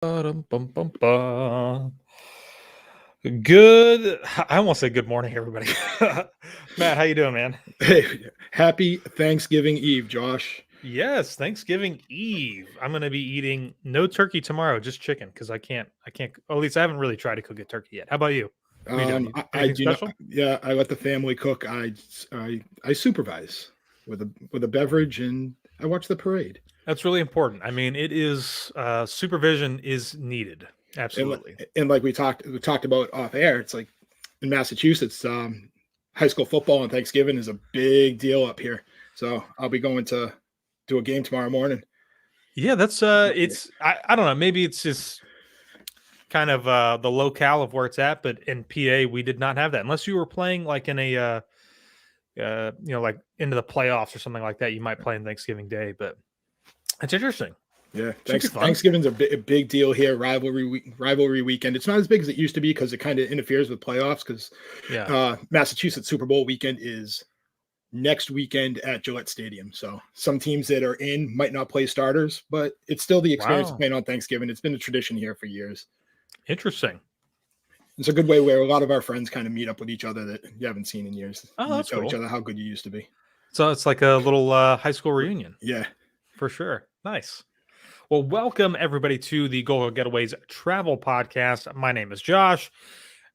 Ba-dum-bum-bum-bum. Good. I almost said good morning, everybody. Matt, how you doing, man? Hey, happy Thanksgiving Eve, Josh. Yes, Thanksgiving Eve. I'm gonna be eating no turkey tomorrow, just chicken because I can't. At least I haven't really tried to cook a turkey yet. How about you? What are you doing? I Anything do not. special? Yeah, I let the family cook. I supervise with a beverage, and I watch the parade. That's really important. I mean, it is supervision is needed. And Absolutely. and like we talked about off air, it's like in Massachusetts, high school football on Thanksgiving is a big deal up here. So I'll be going to do a game tomorrow morning. Yeah, that's it's I don't know, maybe it's just kind of the locale of where it's at, but in PA we did not have that unless you were playing like in a like into the playoffs or something like that. You might play on Thanksgiving Day, but it's interesting. Yeah, Should be fun. Thanksgiving's a big deal here. Rivalry weekend. It's not as big as it used to be because it kind of interferes with playoffs. Because Yeah. Massachusetts Super Bowl weekend is next weekend at Gillette Stadium. So some teams that are in might not play starters, but it's still the experience of Wow. playing on Thanksgiving. It's been a tradition here for years. Interesting. It's a good way where a lot of our friends kind of meet up with each other that you haven't seen in years. Oh, And you that's tell each cool. other how good you used to be. So it's like a little high school reunion Yeah. for sure. Nice. Well, welcome everybody to the Go Getaways Travel Podcast. My name is Josh.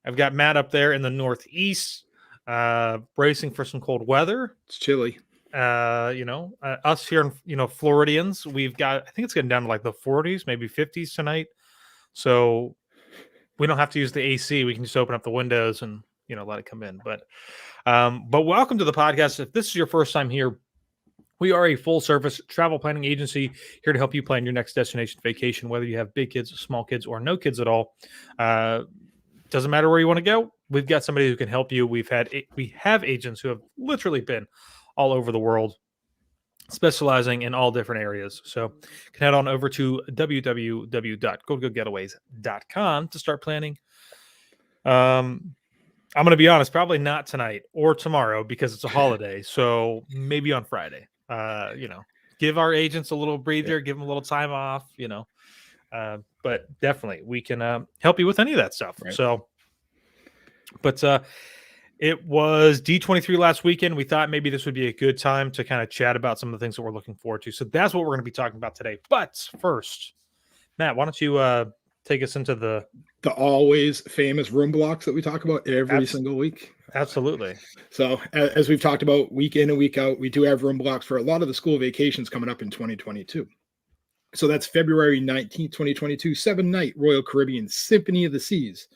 I've got Matt up there in the Northeast, bracing for some cold weather. It's chilly. Us here in Floridians, we've got, I think it's getting down to like the 40s, maybe 50s tonight. So we don't have to use the AC. We can just open up the windows and let it come in. But welcome to the podcast. If this is your first time here, we are a full service travel planning agency here to help you plan your next destination vacation, whether you have big kids, small kids, or no kids at all. Doesn't matter where you want to go. We've got somebody who can help you. We have agents who have literally been all over the world, specializing in all different areas. So you can head on over to www.gogogetaways.com to start planning. I'm going to be honest, probably not tonight or tomorrow because it's a holiday. So maybe on Friday. Give our agents a little breather, give them a little time off. But definitely we can help you with any of that stuff. Right. So, but it was D23 last weekend. We thought maybe this would be a good time to kind of chat about some of the things that we're looking forward to. So that's what we're going to be talking about today. But first, Matt, why don't you take us into the always famous room blocks that we talk about every single week. Absolutely. So as we've talked about week in and week out, we do have room blocks for a lot of the school vacations coming up in 2022. So that's February 19th, 2022, 7-night Royal Caribbean Symphony of the Seas.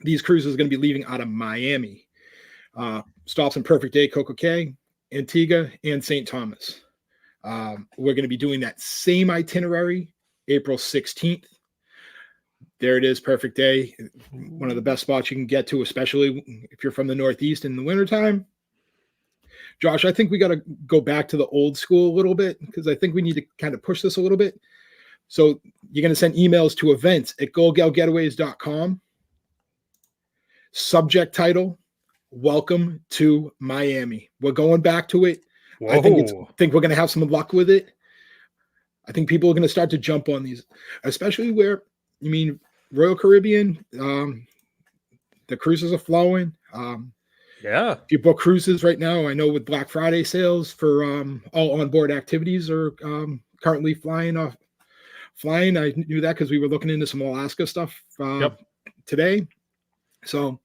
These cruises are going to be leaving out of Miami. Stops in Perfect Day, Coco Cay, Antigua, and St. Thomas. We're going to be doing that same itinerary April 16th. There it is, Perfect Day. One of the best spots you can get to, especially if you're from the Northeast in the wintertime. Josh, I think we got to go back to the old school a little bit because I think we need to kind of push this a little bit. So you're going to send emails to events@gogalgetaways.com. Subject title, welcome to Miami. We're going back to it. Whoa. I think we're going to have some luck with it. I think people are going to start to jump on these, especially where, Royal Caribbean, the cruises are flowing. Yeah. If you book cruises right now, I know with Black Friday sales for all onboard activities are currently flying. I knew that because we were looking into some Alaska stuff today. So,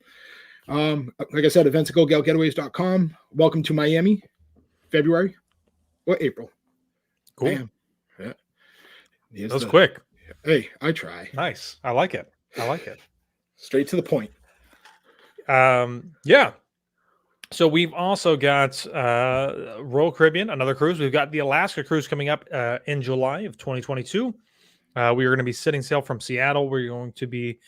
like I said, events at gogalgetaways.com. Welcome to Miami, February or April. Cool. Bam. Yeah. That was quick. Hey, I try. Nice. I like it. Straight to the point. Yeah. So we've also got Royal Caribbean, another cruise. We've got the Alaska cruise coming up in July of 2022. We are going to be setting sail from Seattle. We're going to be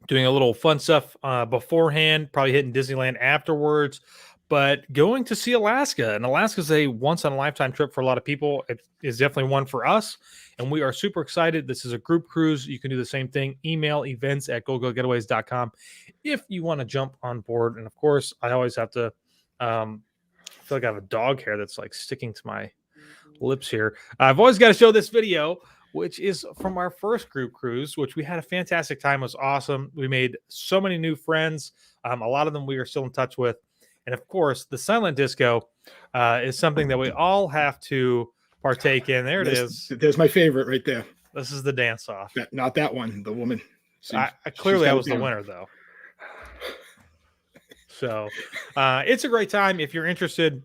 doing a little fun stuff beforehand, probably hitting Disneyland afterwards, but going to see Alaska. And Alaska is a once-in-a-lifetime trip for a lot of people. It is definitely one for us, and we are super excited. This is a group cruise. You can do the same thing. Email events@gogogetaways.com if you want to jump on board. And, of course, I always have to I feel like I have a dog hair that's, like, sticking to my lips here. I've always got to show this video which is from our first group cruise, which we had a fantastic time. It was awesome. We made so many new friends. A lot of them we are still in touch with. And of course, the silent disco is something that we all have to partake in. There it is. There's my favorite right there. This is the dance off. Not that one, the woman. Clearly, I was the winner, though. So it's a great time. If you're interested,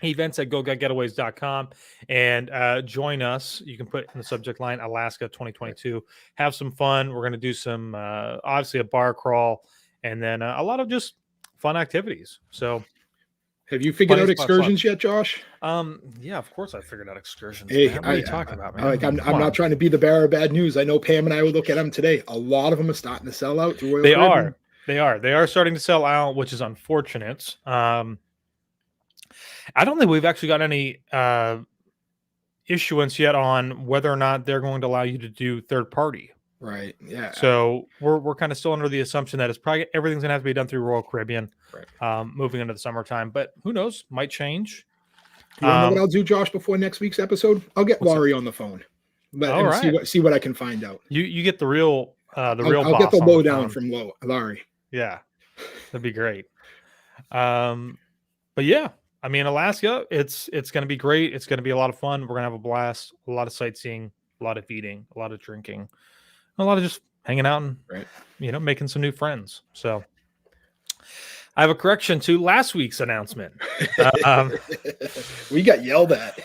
events at gogetgetaways.com and join us. You can put in the subject line Alaska 2022. Have some fun. We're going to do some, obviously, a bar crawl and then a lot of just fun activities. So, have you figured out excursions yet, Josh? Yeah, of course I figured out excursions. Hey, what are you talking about, man? I'm not trying to be the bearer of bad news. I know Pam and I will look at them today. A lot of them are starting to sell out through Royal Caribbean. They are starting to sell out, which is unfortunate. I don't think we've actually got any issuance yet on whether or not they're going to allow you to do third party. Right. Yeah. So we're kind of still under the assumption that it's probably everything's gonna have to be done through Royal Caribbean, right. Moving into the summertime. But who knows? Might change. You know what I'll do, Josh, before next week's episode? I'll get Laurie on the phone. See what I can find out. You get the real I'll get the lowdown from Laurie. Yeah, that'd be great. But yeah, I mean, Alaska, it's going to be great. It's going to be a lot of fun. We're going to have a blast, a lot of sightseeing, a lot of eating, a lot of drinking, a lot of just hanging out and, making some new friends. So I have a correction to last week's announcement. We got yelled at.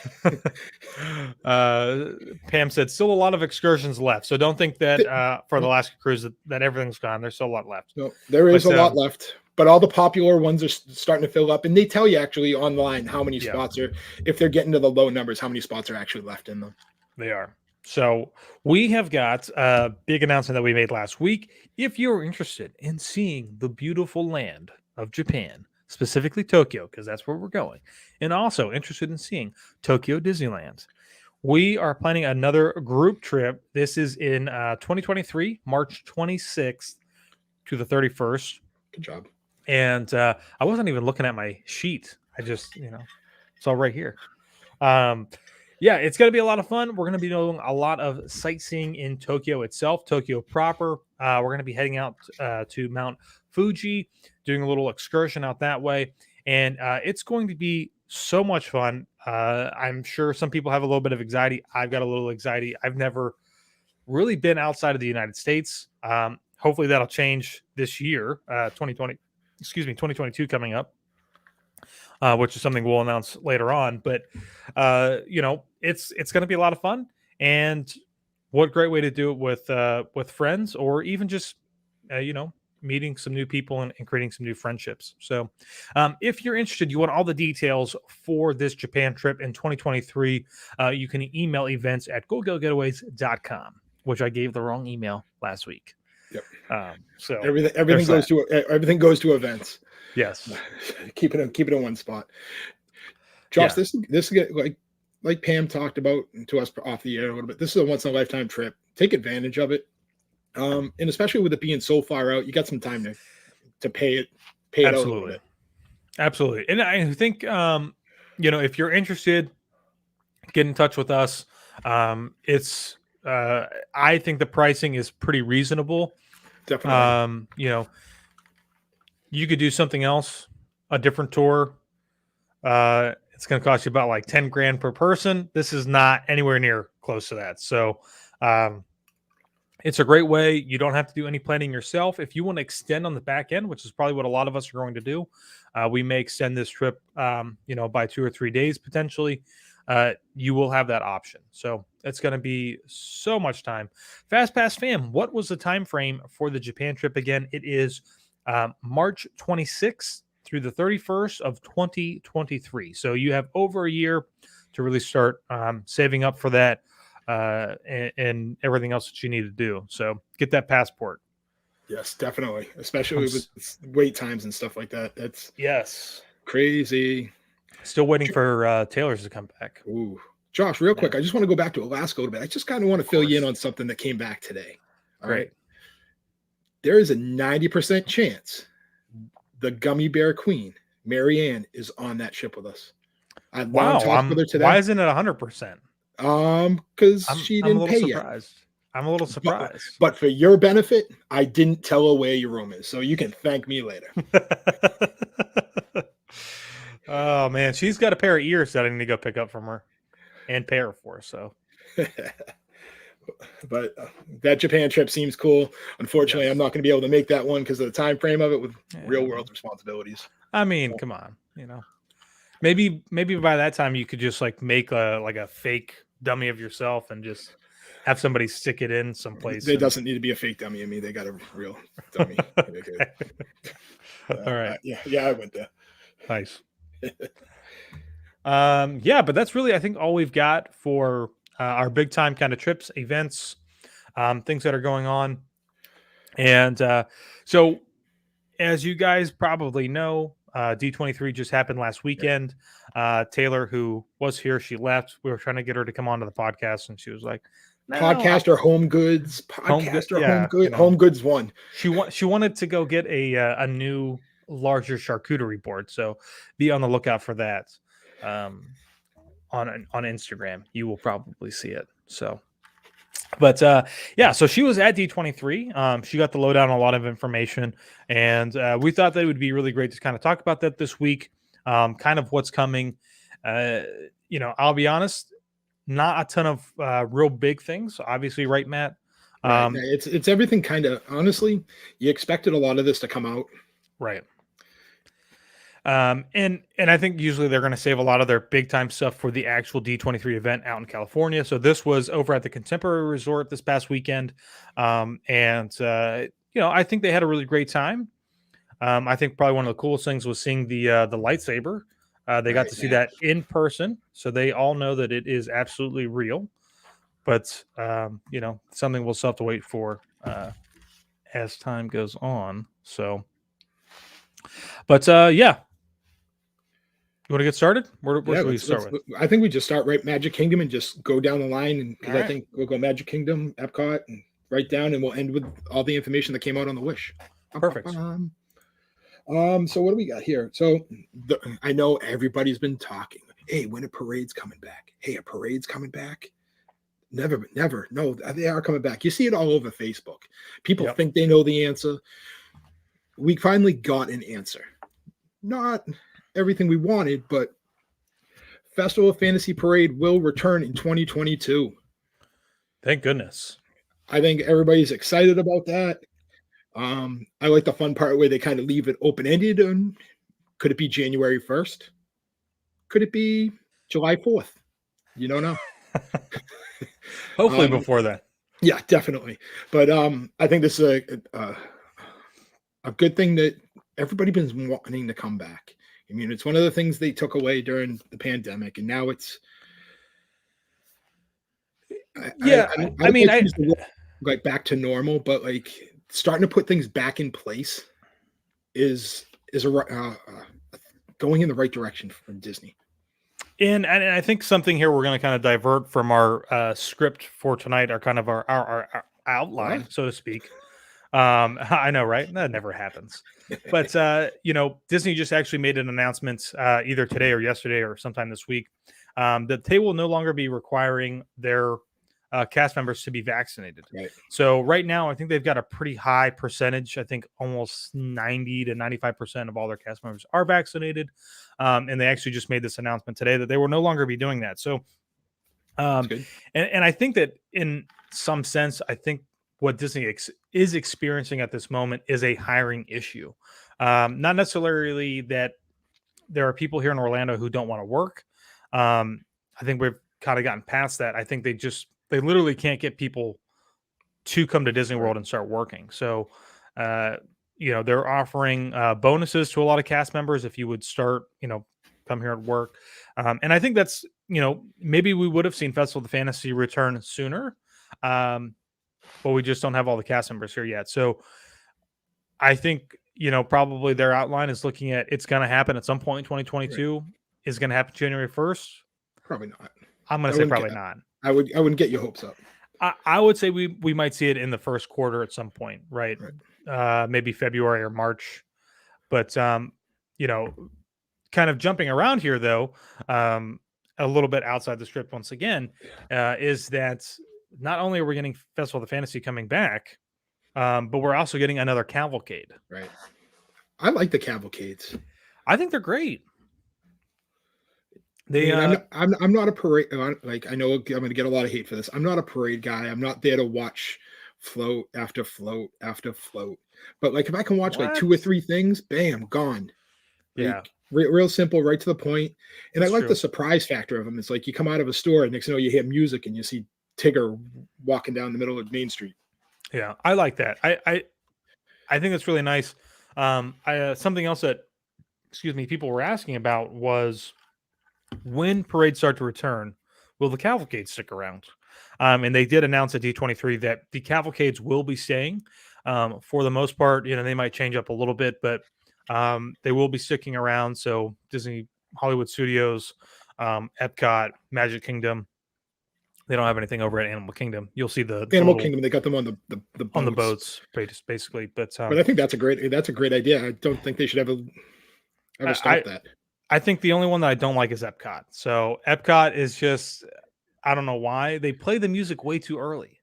Pam said, still a lot of excursions left. So don't think that for the Alaska cruise that everything's gone. There's still a lot left. No, there is a lot left. But all the popular ones are starting to fill up. And they tell you actually online how many spots are, if they're getting to the low numbers, how many spots are actually left in them. They are. So we have got a big announcement that we made last week. If you're interested in seeing the beautiful land of Japan, specifically Tokyo, because that's where we're going, and also interested in seeing Tokyo Disneyland, we are planning another group trip. This is in 2023, March 26th to the 31st. Good job. And I wasn't even looking at my sheet. I just, it's all right here. Yeah, it's going to be a lot of fun. We're going to be doing a lot of sightseeing in Tokyo itself, Tokyo proper. We're going to be heading out to Mount Fuji, doing a little excursion out that way. And it's going to be so much fun. I'm sure some people have a little bit of anxiety. I've got a little anxiety. I've never really been outside of the United States. Hopefully that'll change this year, 2022 coming up. Which is something we'll announce later on. But, it's going to be a lot of fun. And what great way to do it with friends or even just, meeting some new people and creating some new friendships. So if you're interested, you want all the details for this Japan trip in 2023, you can email events at gogetgetaways.com, which I gave the wrong email last week. Yep. So everything goes to events. Yes. Keep it in one spot. Josh, this is like Pam talked about to us off the air a little bit. This is a once in a lifetime trip. Take advantage of it. And especially with it being so far out, you got some time to pay it out a little bit. Absolutely. And I think if you're interested, get in touch with us. It's I think the pricing is pretty reasonable. Definitely. You could do something else, a different tour. It's going to cost you about like 10 grand per person. This is not anywhere near close to that. So it's a great way. You don't have to do any planning yourself. If you want to extend on the back end, which is probably what a lot of us are going to do, we may extend this trip, by 2 or 3 days potentially. You will have that option. So it's going to be so much time. FastPass fam, what was the time frame for the Japan trip again? It is March 26th through the 31st of 2023. So you have over a year to really start saving up for that and everything else that you need to do. So get that passport. Yes, definitely. Especially with wait times and stuff like that. That's crazy. Still waiting for Taylor's to come back. Ooh. Josh, real quick, I just want to go back to Alaska a little bit. I just kind of want to fill you in on something that came back today. All right. There is a 90% chance the gummy bear queen, Marianne, is on that ship with us. I talked with her today. Why isn't it 100%? Because she I'm a didn't little pay yet. surprised. I'm a little surprised. But for your benefit, I didn't tell her where your room is, so you can thank me later. Oh man, she's got a pair of ears that I need to go pick up from her and pay her for. So But that Japan trip seems cool. Unfortunately, yes. I'm not going to be able to make that one because of the time frame of it with Yeah, real world responsibilities. I mean, So, come on, maybe by that time you could just like make a fake dummy of yourself and just have somebody stick it in someplace. there doesn't need to be a fake dummy of me. They got a real dummy. All right, yeah, I went there. nice. Yeah, but that's really I think all we've got for our big time kind of trips, events, things that are going on, and so as you guys probably know, D23 just happened last weekend. Taylor, who was here, she left. We were trying to get her to come onto the podcast, and she was like, "No, Podcast or home goods? home good, Podcast or yeah, home goods one. She wanted to go get a new larger charcuterie board, so be on the lookout for that. On Instagram, you will probably see it. So, but yeah, so she was at D23. She got the lowdown on a lot of information, and we thought that it would be really great to kind of talk about that this week. Kind of what's coming. I'll be honest, not a ton of real big things, obviously, right, Matt? Right. It's everything kind of honestly, you expected a lot of this to come out. Right. And I think usually they're going to save a lot of their big time stuff for the actual D23 event out in California. So this was over at the Contemporary Resort this past weekend, and I think they had a really great time. I think probably one of the coolest things was seeing the lightsaber. They got to see that in person, so they all know that it is absolutely real. But something we'll still have to wait for as time goes on. So, but yeah. You want to get started? Where should we start with? I think we just start right Magic Kingdom and just go down the line, and because All I think we'll go Magic Kingdom, Epcot, and right down, and we'll end with all the information that came out on the Wish. Perfect. So what do we got here? So I know everybody's been talking. Hey, when a parade's coming back? Hey, a parade's coming back? Never. No, they are coming back. You see it all over Facebook. People think they know the answer. We finally got an answer. Not everything we wanted, but Festival of Fantasy Parade will return in 2022. Thank goodness. I think everybody's excited about that. I like the fun part where they kind of leave it open-ended. And could it be January 1st? Could it be July 4th? You don't know. Hopefully before that. Yeah, definitely. But I think this is a good thing that everybody's been wanting to come back. I mean, it's one of the things they took away during the pandemic, and now it's. I mean, like back to normal, but like starting to put things back in place is going in the right direction for Disney. And I think something here we're going to kind of divert from our script for tonight, our kind of our outline, so to speak. I know, right? That never happens. But Disney just actually made an announcement either today or yesterday or sometime this week that they will no longer be requiring their cast members to be vaccinated. Right. So right now, I think they've got a pretty high percentage. I think almost 90 to 95% of all their cast members are vaccinated. And they actually just made this announcement today that they will no longer be doing that. So, and I think that in some sense, I think what Disney is experiencing at this moment is a hiring issue. Not necessarily that there are people here in Orlando who don't want to work. I think we've kind of gotten past that. I think they literally can't get people to come to Disney World and start working. So, they're offering bonuses to a lot of cast members if you would start, come here and work. And I think that's, maybe we would have seen Festival of the Fantasy return sooner. But we just don't have all the cast members here yet. So I think, probably their outline is looking at it's going to happen at some point in 2022. Right. Is going to happen January 1st? Probably not. I'm going to say probably not. I wouldn't get your hopes up. I would say we might see it in the first quarter at some point, right? Maybe February or March. But, kind of jumping around here, though, a little bit outside the script once again, is that not only are we getting Festival of the Fantasy coming back, but we're also getting another cavalcade. Right. I like the cavalcades. I think they're great. I mean, I'm not a parade. Like, I know I'm going to get a lot of hate for this. I'm not a parade guy. I'm not there to watch float after float after float. But like, if I can watch like 2 or 3 things, bam, gone. Yeah. Like, real simple, right to the point. And That's I like true. the surprise factor of them. It's like you come out of a store and next thing you know, you hear music and you see Tigger walking down the middle of Main Street. Yeah, I like that. I think that's really nice. Something else that, excuse me, people were asking about was when parades start to return, will the cavalcades stick around? And they did announce at D23 that the cavalcades will be staying. For the most part, they might change up a little bit, but they will be sticking around. So Disney Hollywood Studios, Epcot, Magic Kingdom. They don't have anything over at Animal Kingdom. You'll see the Animal Kingdom. They got them on the boats. On the boats, basically. But I think that's a great idea. I don't think they should ever stop that. I think the only one that I don't like is Epcot. So Epcot is just, I don't know why they play the music way too early.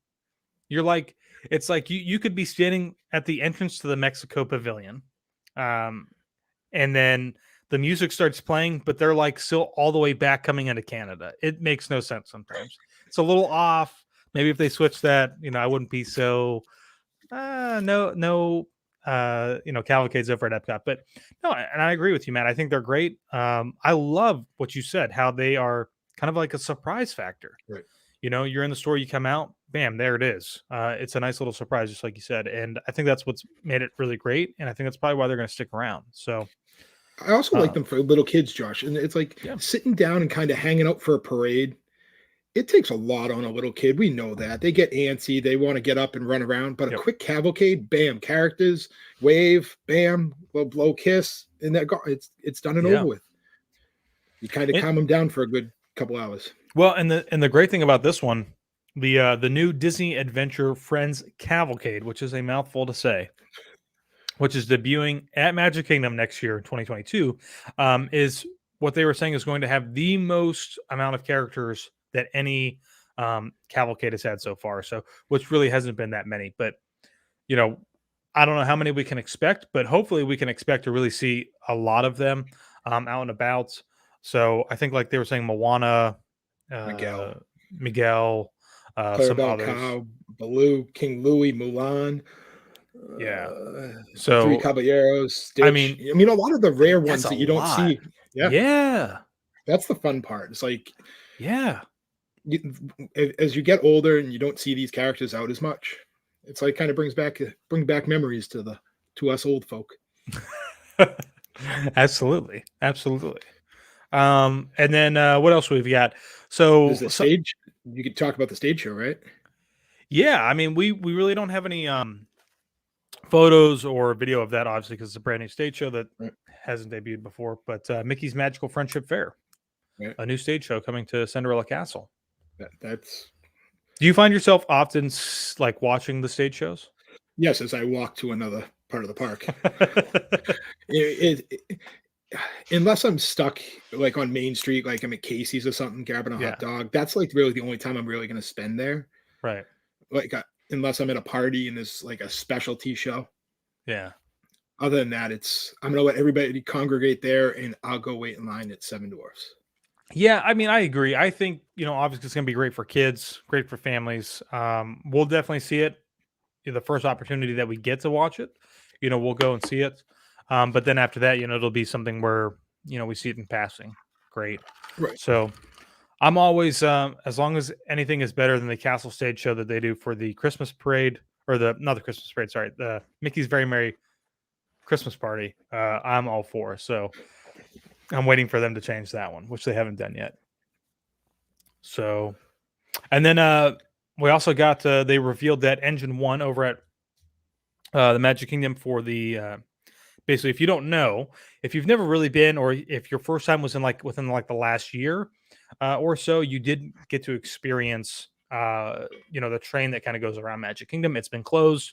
You're like, it's like you could be standing at the entrance to the Mexico Pavilion, and then the music starts playing, but they're like still all the way back coming into Canada. It makes no sense sometimes. It's a little off. Maybe if they switch that, I wouldn't be so cavalcades over at Epcot. But no, and I agree with you, Matt. I think they're great. I love what you said, how they are kind of like a surprise factor. Right. You're in the store, you come out, bam, there it is. It's a nice little surprise, just like you said. And I think that's what's made it really great. And I think that's probably why they're going to stick around. So I also like them for little kids, Josh. And it's like sitting down and kind of hanging out for a parade. It takes a lot on a little kid. We know that. They get antsy. They want to get up and run around. But a quick cavalcade, bam, characters, wave, bam, blow, kiss, and it's done and over with. You kind of calm them down for a good couple hours. Well, and the great thing about this one, the new Disney Adventure Friends Cavalcade, which is a mouthful to say, which is debuting at Magic Kingdom next year, 2022, is what they were saying is going to have the most amount of characters that any cavalcade has had so far. So, which really hasn't been that many. But, I don't know how many we can expect, but hopefully we can expect to really see a lot of them out and about. So I think like they were saying Moana, Miguel, some others. Cow, Baloo, King Louis, Mulan. Yeah. So Three Caballeros, Stitch. I mean, a lot of the rare ones that you don't see. Yeah. Yeah. That's the fun part. It's like, yeah. As you get older and you don't see these characters out as much, it's like kind of bring back memories to us old folk. Absolutely. And then what else we've got? So the stage. You could talk about the stage show, right? Yeah, I mean, we really don't have any photos or video of that, obviously, because it's a brand new stage show that hasn't debuted before. But Mickey's Magical Friendship Fair, a new stage show coming to Cinderella Castle. That's. Do you find yourself often like watching the stage shows? Yes, as I walk to another part of the park. Unless I'm stuck like on Main Street, like I'm at Casey's or something, grabbing a hot dog. That's like really the only time I'm really going to spend there. Right. Like unless I'm at a party and there's like a specialty show. Yeah. Other than that, I'm going to let everybody congregate there and I'll go wait in line at Seven Dwarfs. Yeah, I mean, I agree. I think, obviously it's going to be great for kids, great for families. We'll definitely see it. The first opportunity that we get to watch it, we'll go and see it. But then after that, it'll be something where, we see it in passing. Great. Right. So I'm always, as long as anything is better than the Castle Stage show that they do for the Christmas parade, or not the Christmas parade, sorry, the Mickey's Very Merry Christmas Party, I'm all for. So I'm waiting for them to change that one, which they haven't done yet. So, and then we also got, they revealed that Engine 1 over at the Magic Kingdom for the, basically, if you don't know, if you've never really been, or if your first time was within the last year or so, you did get to experience, the train that kind of goes around Magic Kingdom. It's been closed.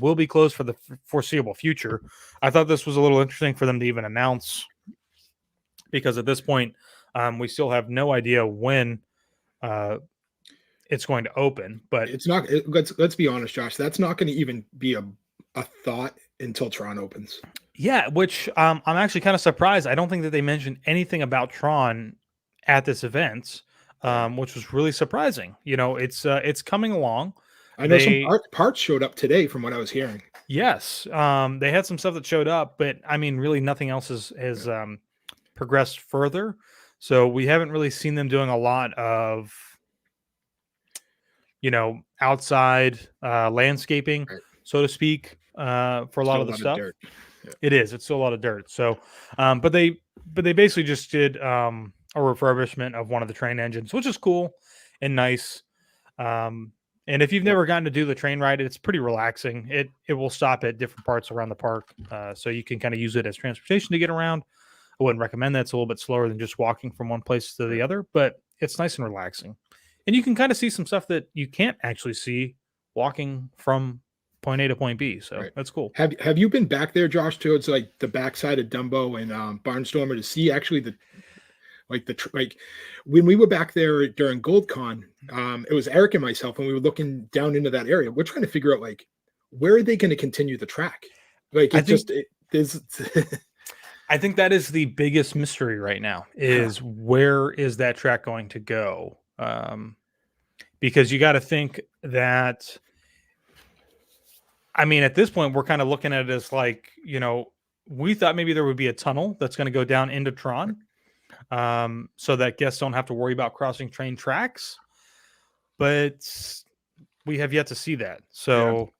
Will be closed for the foreseeable future. I thought this was a little interesting for them to even announce, because at this point, We still have no idea when it's going to open, but It's not. Let's be honest, Josh. That's not going to even be a thought until Tron opens. yeah, which I'm actually kind of surprised. I don't think that they mentioned anything about Tron at this event, which was really surprising. It's coming along. I know some They parts showed up today, from what I was hearing. Yes, they had some stuff that showed up, but I mean, really, nothing else has progressed further. So we haven't really seen them doing a lot of outside landscaping, Right. so to speak, for a lot Still of a the lot of stuff. dirt. Yeah. It is. It's still a lot of dirt. So, but they basically just did a refurbishment of one of the train engines, which is cool and nice. And if you've Yeah. never gotten to do the train ride, it's pretty relaxing. It will stop at different parts around the park, so you can kind of use it as transportation to get around. I wouldn't recommend that; it's a little bit slower than just walking from one place to the other, but it's nice and relaxing. And you can kind of see some stuff that you can't actually see walking from point A to point B. So Right. that's cool. Have you been back there, Josh, towards like the backside of Dumbo and Barnstormer to see actually like when we were back there during GoldCon, it was Eric and myself, and we were looking down into that area. We're trying to figure out like where are they going to continue the track? Like there's I think that is the biggest mystery right now is where is that track going to go? Because you got to think that, I mean, at this point, we're kind of looking at it as like, we thought maybe there would be a tunnel that's going to go down into Tron, so that guests don't have to worry about crossing train tracks. But we have yet to see that. So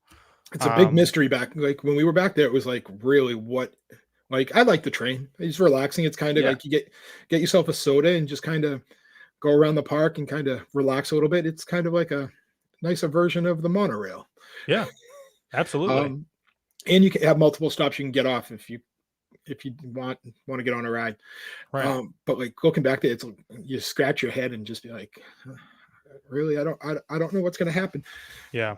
it's a big mystery back. Like when we were back there, it was like really what. Like I like the train. It's relaxing. It's kind of like you get yourself a soda and just kind of go around the park and kind of relax a little bit. It's kind of like a nicer version of the monorail. Yeah, absolutely. And you can have multiple stops you can get off if you want to get on a ride. Right. But like looking back there, it's you scratch your head and just be like, really, I don't know what's going to happen. Yeah.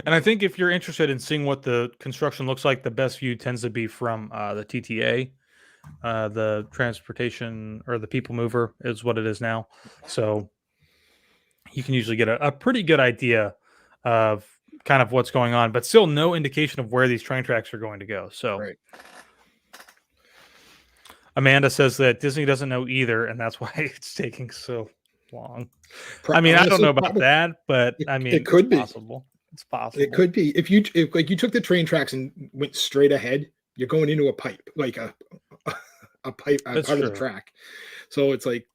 And I think if you're interested in seeing what the construction looks like, the best view tends to be from the TTA, the transportation or the people mover is what it is now. So you can usually get a pretty good idea of kind of what's going on, but still no indication of where these train tracks are going to go. So Right. Amanda says that Disney doesn't know either, and that's why it's taking so long. I mean, honestly, I don't know about that, but I mean, it could be possible. It's possible. It could be if like you took the train tracks and went straight ahead, you're going into a pipe, like a pipe part of the track. So it's like,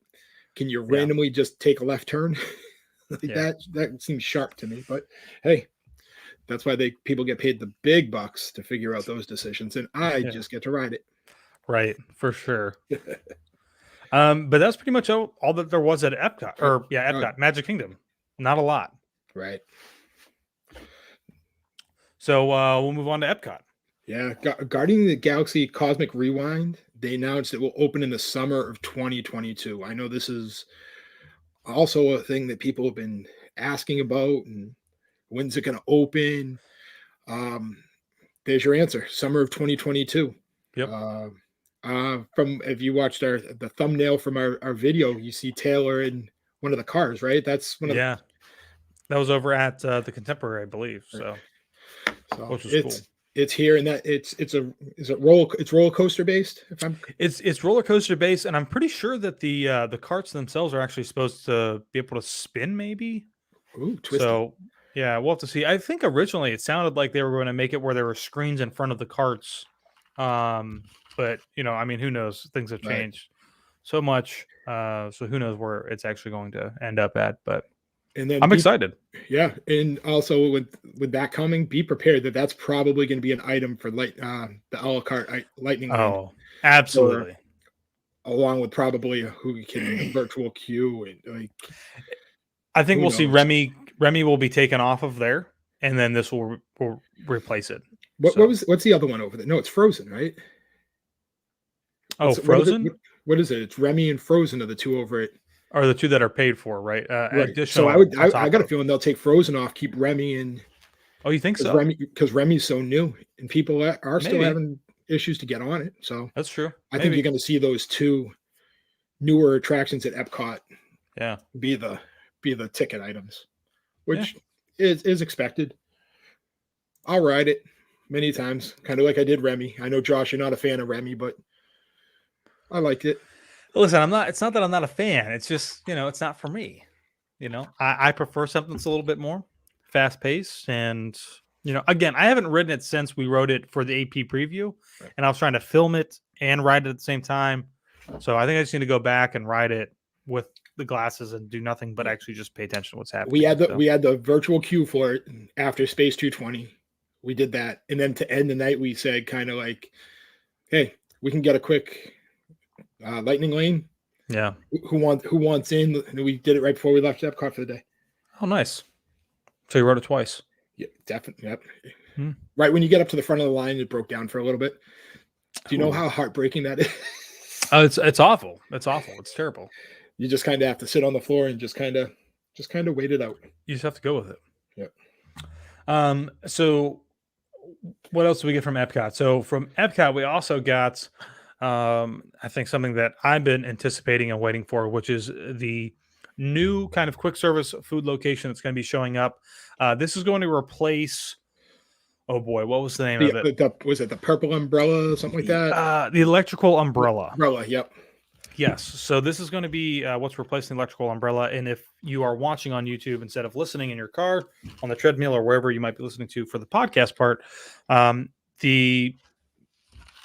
can you randomly just take a left turn? Like that seems sharp to me. But hey, that's why people get paid the big bucks to figure out those decisions, and I just get to ride it. Right, for sure. But that's pretty much all that there was at Epcot, or Epcot, Magic Kingdom. Not a lot. Right. So we'll move on to Epcot. Yeah, Guardians of the Galaxy Cosmic Rewind. They announced it will open in the summer of 2022. I know this is also a thing that people have been asking about, and when's it going to open? There's your answer: summer of 2022. Yep. From if you watched the thumbnail from our video, you see Taylor in one of the cars, right? That's one of that was over at the Contemporary, I believe. So which was cool. It's here, and that it's roller coaster based. It's roller coaster based, and I'm pretty sure that the carts themselves are actually supposed to be able to spin, maybe. Ooh, twisted. So yeah, we'll have to see. I think originally it sounded like they were going to make it where there were screens in front of the carts. But I mean, who knows? Things have changed so much. So who knows where it's actually going to end up at? But and then I'm excited. Yeah, and also with that coming, be prepared that that's probably going to be an item for the a la carte lightning. Oh, absolutely. Along with probably a virtual queue and like. I think we'll see Remy will be taken off of there, and then this will replace it. What's the other one over there? No, it's Frozen, right? Frozen? What is it? It's Remy and Frozen are the two over it. Are the two that are paid for, right? Right. So I got a feeling they'll take Frozen off, keep Remy in. Oh, you think so? Because Remy's so new, and people are still having issues to get on it. So that's true. I think you're going to see those two newer attractions at Epcot Yeah. be the ticket items, which is expected. I'll ride it many times, kind of like I did Remy. I know, Josh, you're not a fan of Remy, but I liked it. Listen, I'm not. It's not that I'm not a fan. It's just it's not for me. I prefer something that's a little bit more fast paced, and again, I haven't ridden it since we rode it for the AP preview, Right. and I was trying to film it and ride it at the same time. So I think I just need to go back and ride it with the glasses and do nothing but actually just pay attention to what's happening. We had the virtual queue for it after Space 220. We did that, and then to end the night, we said kind of like, "Hey, we can get a quick lightning lane. Yeah. Who wants in?" And we did it right before we left Epcot for the day. Oh, nice. So you rode it twice. Yeah, definitely. Yep. Right when you get up to the front of the line, it broke down for a little bit. Do you know how heartbreaking that is? Oh, it's awful. It's awful. It's terrible. You just kind of have to sit on the floor and just kind of wait it out. You just have to go with it. Yep. So what else do we get from Epcot? So from Epcot, we also got, I think something that I've been anticipating and waiting for, which is the new kind of quick service food location that's going to be showing up. This is going to replace, oh boy, what was the name of it? Was it the purple umbrella or something like that? The electrical umbrella. Yep. Yes. So this is going to be what's replacing the electrical umbrella. And if you are watching on YouTube instead of listening in your car, on the treadmill, or wherever you might be listening to for the podcast part, the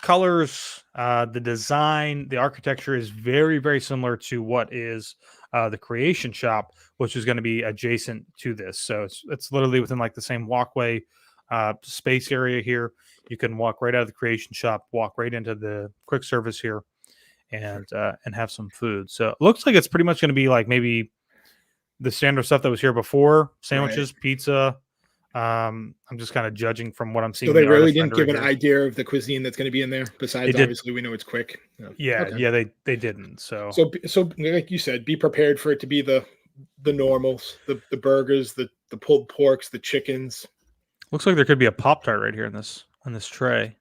colors, the design, the architecture is very, very similar to what is the Creation Shop, which is going to be adjacent to this. So it's literally within like the same walkway space area here. You can walk right out of the Creation Shop, walk right into the quick service here, and have some food. So it looks like it's pretty much going to be like maybe the standard stuff that was here before: sandwiches, pizza. I'm just kind of judging from what I'm seeing. So they really didn't give an idea of the cuisine that's going to be in there. Besides, obviously, we know it's quick. Yeah, they didn't. So like you said, be prepared for it to be the normals, the burgers, the pulled porks, the chickens. Looks like there could be a Pop-Tart right here in this tray.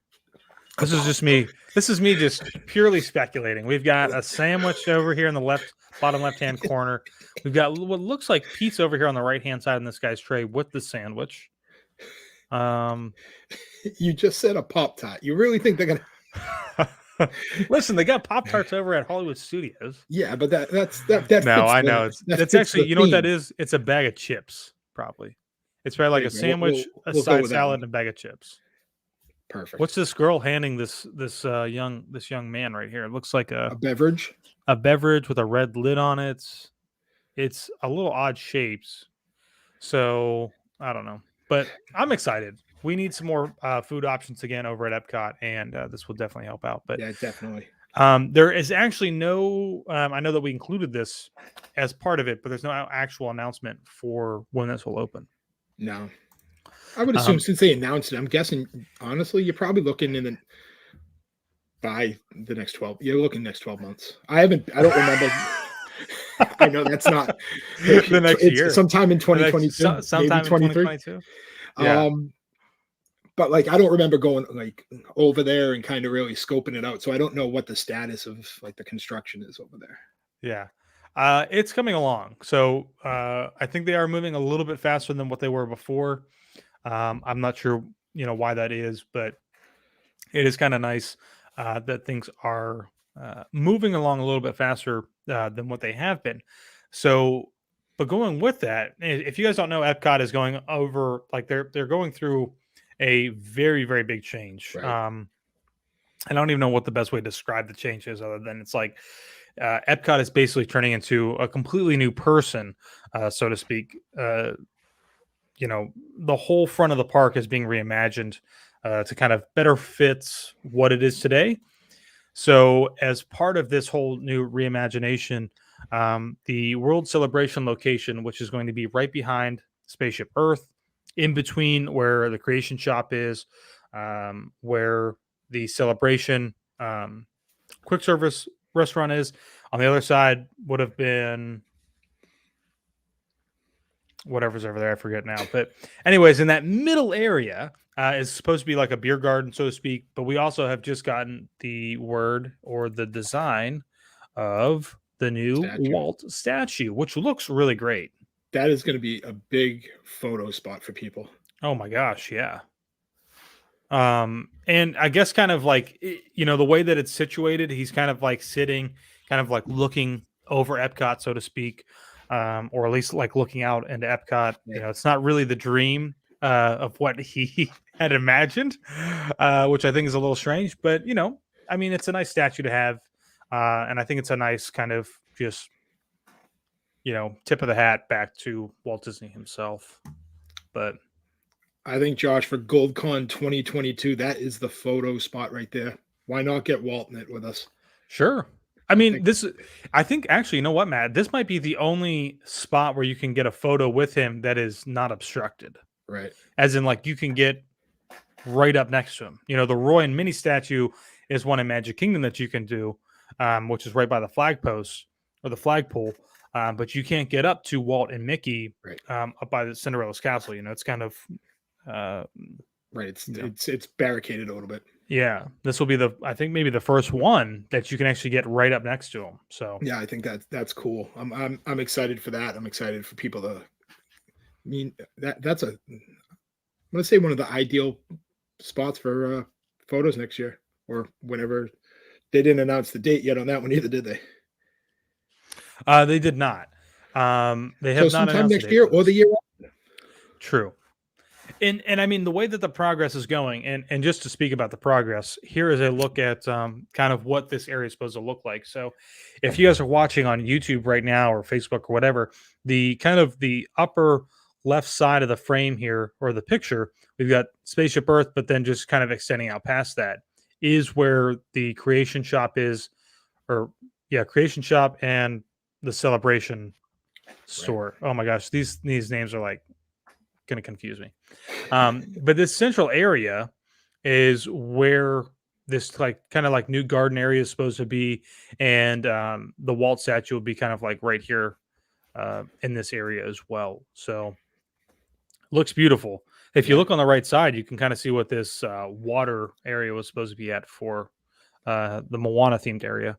This is just me. This is me just purely speculating. We've got a sandwich over here in the bottom left-hand corner. We've got what looks like pizza over here on the right-hand side in this guy's tray with the sandwich. You just said a Pop-Tart. You really think they're gonna listen? They got Pop-Tarts over at Hollywood Studios. Yeah, but that's no, I know that's actually, you know what that is? It's a bag of chips, probably. It's probably like a sandwich, a side salad, and a bag of chips. Perfect. What's this girl handing this young man right here? It looks like a beverage. A beverage with a red lid on it. It's a little odd shapes. So I don't know. But I'm excited. We need some more food options again over at Epcot, and this will definitely help out. But yeah, definitely. There is actually no I know that we included this as part of it, but there's no actual announcement for when this will open. No. I would assume since they announced it, I'm guessing, honestly, you're probably looking by the next 12. You're looking next 12 months. I don't remember. I know that's not the next year. Sometime in 2022. Sometime in 2022. Yeah. But like, I don't remember going like over there and kind of really scoping it out. So I don't know what the status of like the construction is over there. Yeah. It's coming along. So I think they are moving a little bit faster than what they were before. I'm not sure, why that is, but it is kind of nice that things are moving along a little bit faster than what they have been. So, but going with that, if you guys don't know, Epcot is going over, like they're going through a very, very big change. Right. I don't even know what the best way to describe the change is, other than it's like Epcot is basically turning into a completely new person, so to speak. The whole front of the park is being reimagined to kind of better fit what it is today. So as part of this whole new reimagination, the World Celebration location, which is going to be right behind Spaceship Earth, in between where the Creation Shop is, where the Celebration quick service restaurant is, on the other side would have been whatever's over there, I forget now. But anyways, in that middle area is supposed to be like a beer garden, so to speak. But we also have just gotten the word or the design of the new statue. Walt statue, which looks really great. That is going to be a big photo spot for people. Oh my gosh, yeah. And I guess kind of like the way that it's situated, he's kind of like sitting, kind of like looking over Epcot, so to speak, or at least like looking out into Epcot. Right. It's not really the dream of what he had imagined, which I think is a little strange. But I mean, it's a nice statue to have, and I think it's a nice kind of just tip of the hat back to Walt Disney himself. But I think, Josh, for GoldCon 2022, that is the photo spot right there. Why not get Walt in it with us? sure. I mean, I think actually, you know what, Matt? This might be the only spot where you can get a photo with him that is not obstructed. Right. As in, like, you can get right up next to him. The Roy and Minnie statue is one in Magic Kingdom that you can do, which is right by the flag post or the flagpole. But you can't get up to Walt and Mickey up by the Cinderella's castle. It's kind of right. It's barricaded a little bit. Yeah, this will be I think maybe the first one that you can actually get right up next to him. So yeah, I think that's cool. I'm excited for that. I'm excited for people to. I mean that's I'm gonna say one of the ideal spots for photos next year or whenever. They didn't announce the date yet on that one either, did they? They did not. They have not sometime announced next year or the year after. True. And I mean, the way that the progress is going, and just to speak about the progress, here is a look at kind of what this area is supposed to look like. So if you guys are watching on YouTube right now or Facebook or whatever, the kind of the upper left side of the frame here or the picture, we've got Spaceship Earth, but then just kind of extending out past that is where the Creation Shop is, Creation Shop and the Celebration store. Right. Oh my gosh, these names are like going to confuse me. But this central area is where this like kind of like new garden area is supposed to be, and the Walt statue will be kind of like right here in this area as well. So looks beautiful. If you look on the right side, you can kind of see what this water area was supposed to be at for the Moana themed area.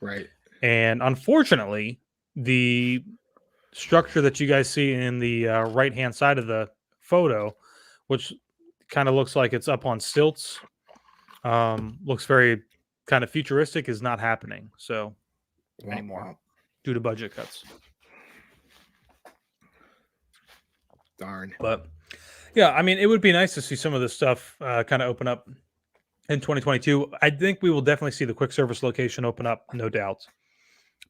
Right. And unfortunately, the structure that you guys see in the right hand side of the photo, which kind of looks like it's up on stilts, looks very kind of futuristic, is not happening anymore due to budget cuts. Darn. But yeah, I mean, it would be nice to see some of this stuff kind of open up in 2022. I think we will definitely see the quick service location open up, no doubt.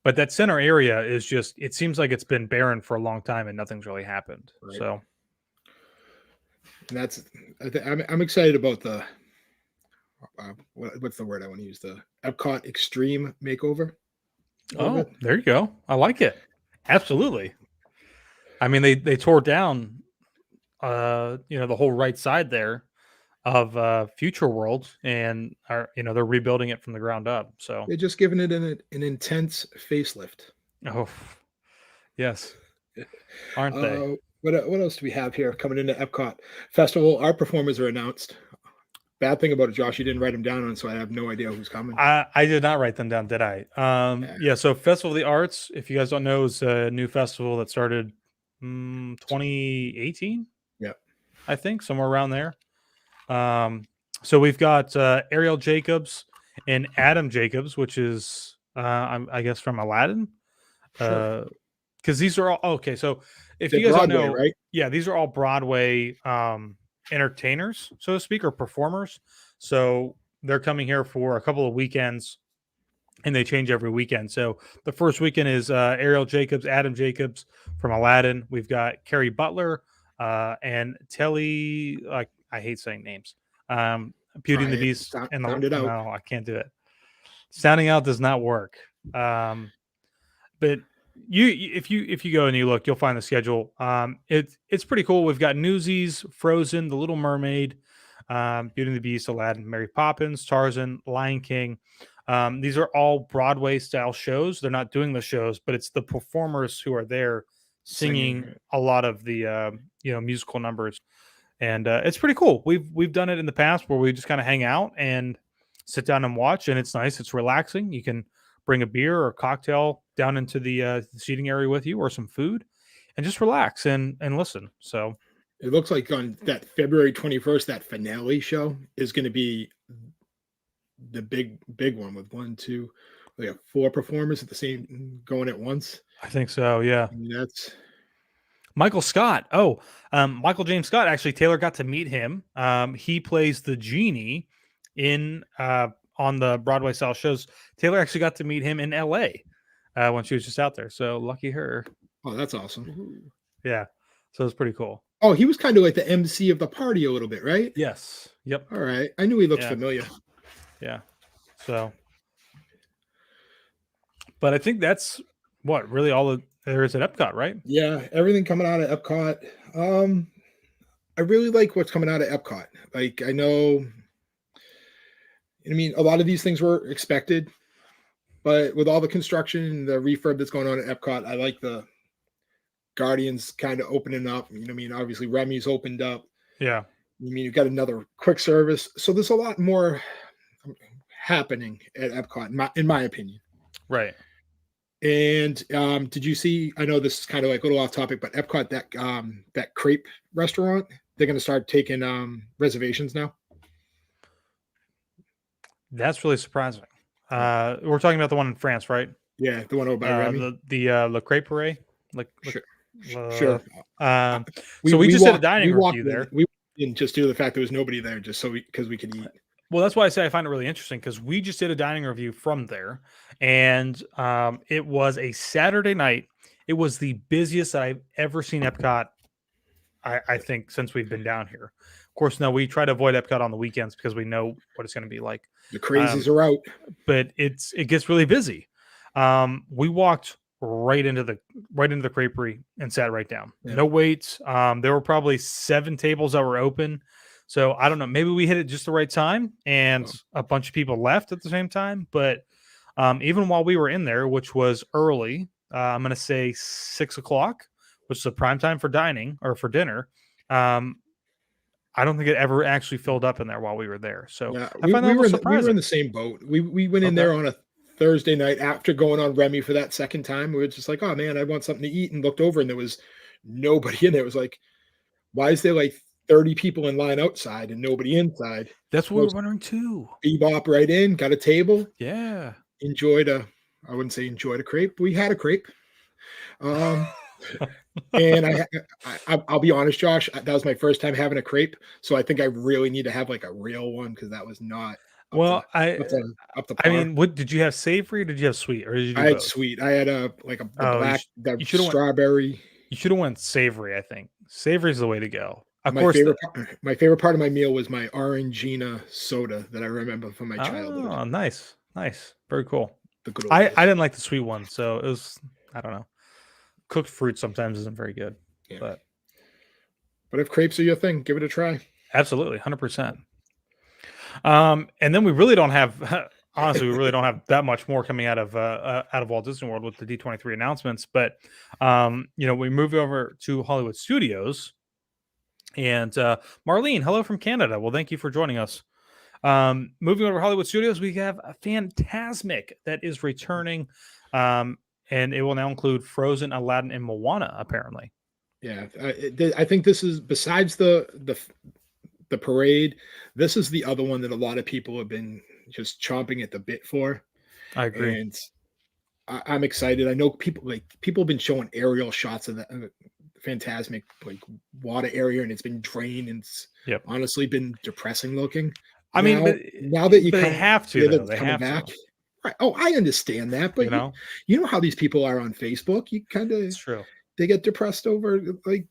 But that center area is just, it seems like it's been barren for a long time and nothing's really happened. Right. So and I'm excited about the, what's the word I want to use? The Epcot Extreme makeover. Oh, there you go. I like it. Absolutely. I mean, they tore down, the whole right side there of Future World, and they're rebuilding it from the ground up. So they're just giving it an intense facelift. Oh, yes, aren't they? What else do we have here coming into Epcot Festival? Our performers are announced. Bad thing about it, Josh, you didn't write them down, so I have no idea who's coming. I did not write them down, did I? Yeah. So Festival of the Arts, if you guys don't know, is a new festival that started 2018. Yeah, I think somewhere around there. So we've got Ariel Jacobs and Adam Jacobs, which is I guess from Aladdin. Because these are all okay. So if you guys Broadway, don't know, right? Yeah, these are all Broadway entertainers, so to speak, or performers. So they're coming here for a couple of weekends, and they change every weekend. So the first weekend is Ariel Jacobs, Adam Jacobs from Aladdin. We've got Carrie Butler and Telly. I hate saying names. Beauty and the Beast. And no, I can't do it. Sounding out does not work. But if you go and you look, you'll find the schedule. It's pretty cool. We've got Newsies, Frozen, The Little Mermaid, Beauty and the Beast, Aladdin, Mary Poppins, Tarzan, Lion King. These are all Broadway style shows. They're not doing the shows, but it's the performers who are there singing a lot of the musical numbers. And it's pretty cool. We've done it in the past where we just kind of hang out and sit down and watch, and it's nice. It's relaxing. You can bring a beer or a cocktail down into the seating area with you, or some food, and just relax and listen. So It looks like on that February 21st, that finale show is going to be the big one with one, two, we have four performers at the same going at once. I think so. Yeah. And that's Michael Scott. Oh, Michael James Scott. Actually, Taylor got to meet him. He plays the genie in on the Broadway style shows. Taylor actually got to meet him in L.A. When she was just out there. So lucky her. oh, that's awesome. Yeah. So it's pretty cool. Oh, he was kind of like the MC of the party a little bit, right? Yes. Yep. All right. I knew he looked familiar. Yeah. So, but I think that's what really all there is at Epcot, right? Yeah, everything coming out of Epcot. I really like what's coming out of Epcot. Like I know, I mean, a lot of these things were expected, but with all the construction and the refurb that's going on at Epcot, I like the Guardians kind of opening up. You know, I mean, obviously Remy's opened up. Yeah. I mean, you've got another quick service, so there's a lot more happening at Epcot, in my opinion. Right. And did you see? I know this is kind of like a little off topic, but Epcot, that crepe restaurant, they're going to start taking reservations now. That's really surprising. We're talking about the one in France, right? Yeah, the one over by Remy. The Le Crepe. Like Sure. Sure. So we just did a walked- dining we walked review in- there. We didn't just due to the fact there was nobody there, just so because we could eat. Well, that's why I say I find it really interesting because we just did a dining review from there, and it was a Saturday night. It was the busiest I've ever seen Epcot, I think, since we've been down here. Of course, now we try to avoid Epcot on the weekends because we know what it's going to be like. The crazies are out. But it gets really busy. We walked right into the creperie and sat right down. Yeah. No waits. There were probably 7 tables that were open. So I don't know. Maybe we hit it just the right time, and a bunch of people left at the same time. But even while we were in there, which was early, I'm going to say 6 o'clock, which is the prime time for dining or for dinner. I don't think it ever actually filled up in there while we were there. So Yeah, I find that we surprising. were in the same boat. We went in there on a Thursday night after going on Remy for that second time. We were just like, oh man, I want something to eat, and looked over and there was nobody in there. It was like, why is there like 30 people in line outside and nobody inside? That's what we're wondering too. Bebop right in, got a table. Yeah. I wouldn't say enjoyed a crepe. We had a crepe. And I'll be honest, Josh, that was my first time having a crepe. So I think I really need to have like a real one because that was not up to par. I mean, what did you have, savory or did you have sweet, or did you do I had both? sweet. I had a black strawberry. You should have went savory. I think savory is the way to go. Of my course, my favorite part of my meal was my Orangina soda that I remember from my childhood. Oh, nice, very cool. The good old I days. didn't like the sweet one, so it was, I don't know. Cooked fruit sometimes isn't very good, but if crepes are your thing, give it a try. Absolutely, 100%. And then we really don't have, honestly, we really don't have that much more coming out of Walt Disney World with the D23 announcements. But we move over to Hollywood Studios, and Marlene, hello from Canada. Well, thank you for joining us. Moving over to Hollywood Studios, we have a Fantasmic that is returning. And it will now include Frozen, Aladdin, and Moana, apparently. Yeah, I think this is, besides the parade, this is the other one that a lot of people have been just chomping at the bit for. I agree. And I'm excited. I know people have been showing aerial shots of the Fantasmic like water area, and it's been drained, and it's honestly been depressing looking. I mean, now that you they have to, though. They have back. to. Right. Oh, I understand that, but you know how these people are on Facebook. You kind of, it's true. They get depressed over like,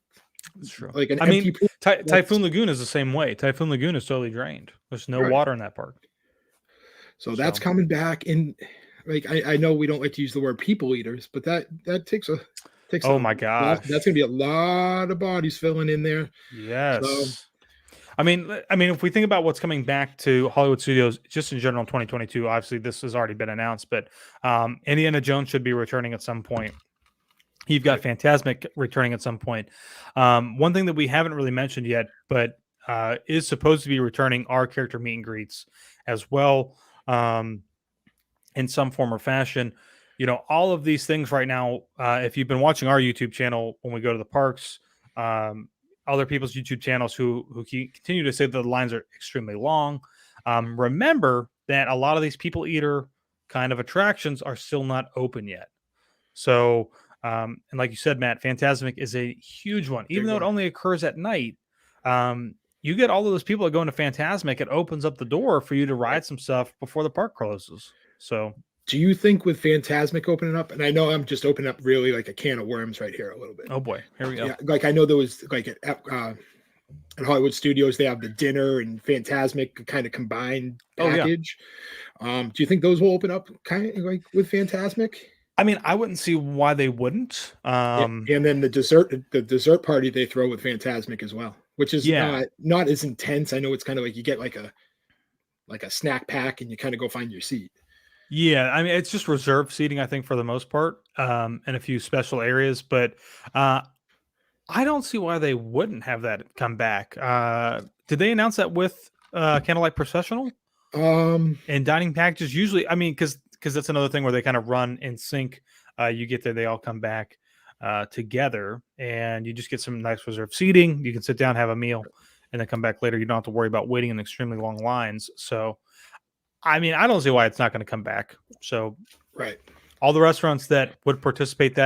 it's true. Like an empty pool. Typhoon Lagoon is the same way. Typhoon Lagoon is totally drained. There's no water in that park. So that's coming back, and like I know we don't like to use the word people eaters, but that takes oh my gosh, that's gonna be a lot of bodies filling in there. Yes. So, I mean, if we think about what's coming back to Hollywood Studios, just in general, 2022, obviously this has already been announced, but Indiana Jones should be returning at some point. You've got Fantasmic returning at some point. One thing that we haven't really mentioned yet, but is supposed to be returning, are character meet and greets as well. in some form or fashion. All of these things right now, if you've been watching our YouTube channel when we go to the parks, other people's YouTube channels who continue to say that the lines are extremely long, remember that a lot of these people eater kind of attractions are still not open yet. So, and like you said, Matt, Fantasmic is a huge one. Even though it only occurs at night, you get all of those people that go into Fantasmic, it opens up the door for you to ride some stuff before the park closes. So, do you think with Fantasmic opening up, and I know I'm just opening up really like a can of worms right here a little bit. Oh boy, here we go. Yeah, like I know there was like at Hollywood Studios, they have the dinner and Fantasmic kind of combined package. Do you think those will open up kind of like with Fantasmic? I mean, I wouldn't see why they wouldn't. And then the dessert party they throw with Fantasmic as well, which is not as intense. I know it's kind of like you get like a snack pack and you kind of go find your seat. Yeah, I mean, it's just reserved seating, I think, for the most part, and a few special areas. But I don't see why they wouldn't have that come back. Did they announce that with Candlelight Processional? And dining packages usually, I mean, because that's another thing where they kind of run in sync. You get there, they all come back together, and you just get some nice reserved seating. You can sit down, have a meal, and then come back later. You don't have to worry about waiting in extremely long lines. So, I mean, I don't see why it's not going to come back. So, right, all the restaurants that would participate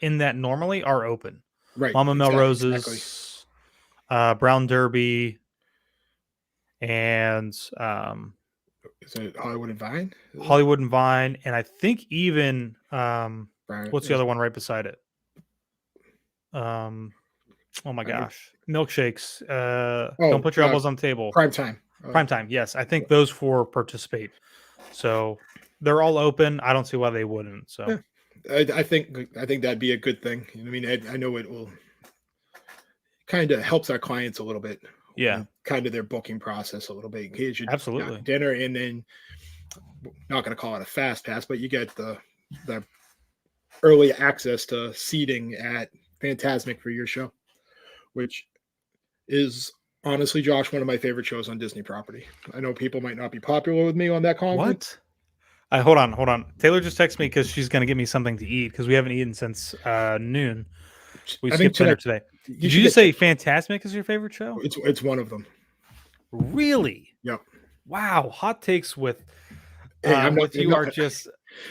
in that normally are open. Right, Mama Melrose's, Brown Derby, and is it Hollywood and Vine? Hollywood and Vine, and I think even what's the other one right beside it? Oh my gosh, milkshakes. Don't put your elbows on the table. Prime time. Prime time. Yes, I think those four participate. So they're all open. I don't see why they wouldn't. So I think that'd be a good thing. I mean, I know it will kind of helps our clients a little bit. Yeah, kind of their booking process a little bit. Here's your absolutely dinner, and then not going to call it a fast pass, but you get the early access to seating at Fantasmic for your show, which is honestly, Josh, one of my favorite shows on Disney property. I know people might not be popular with me on that comment. What? Hold on. Taylor just texted me because she's going to give me something to eat because we haven't eaten since noon. We skipped dinner today. Did you just say Fantasmic is your favorite show? It's one of them. Really? Yep. Wow. Hot takes with you are just.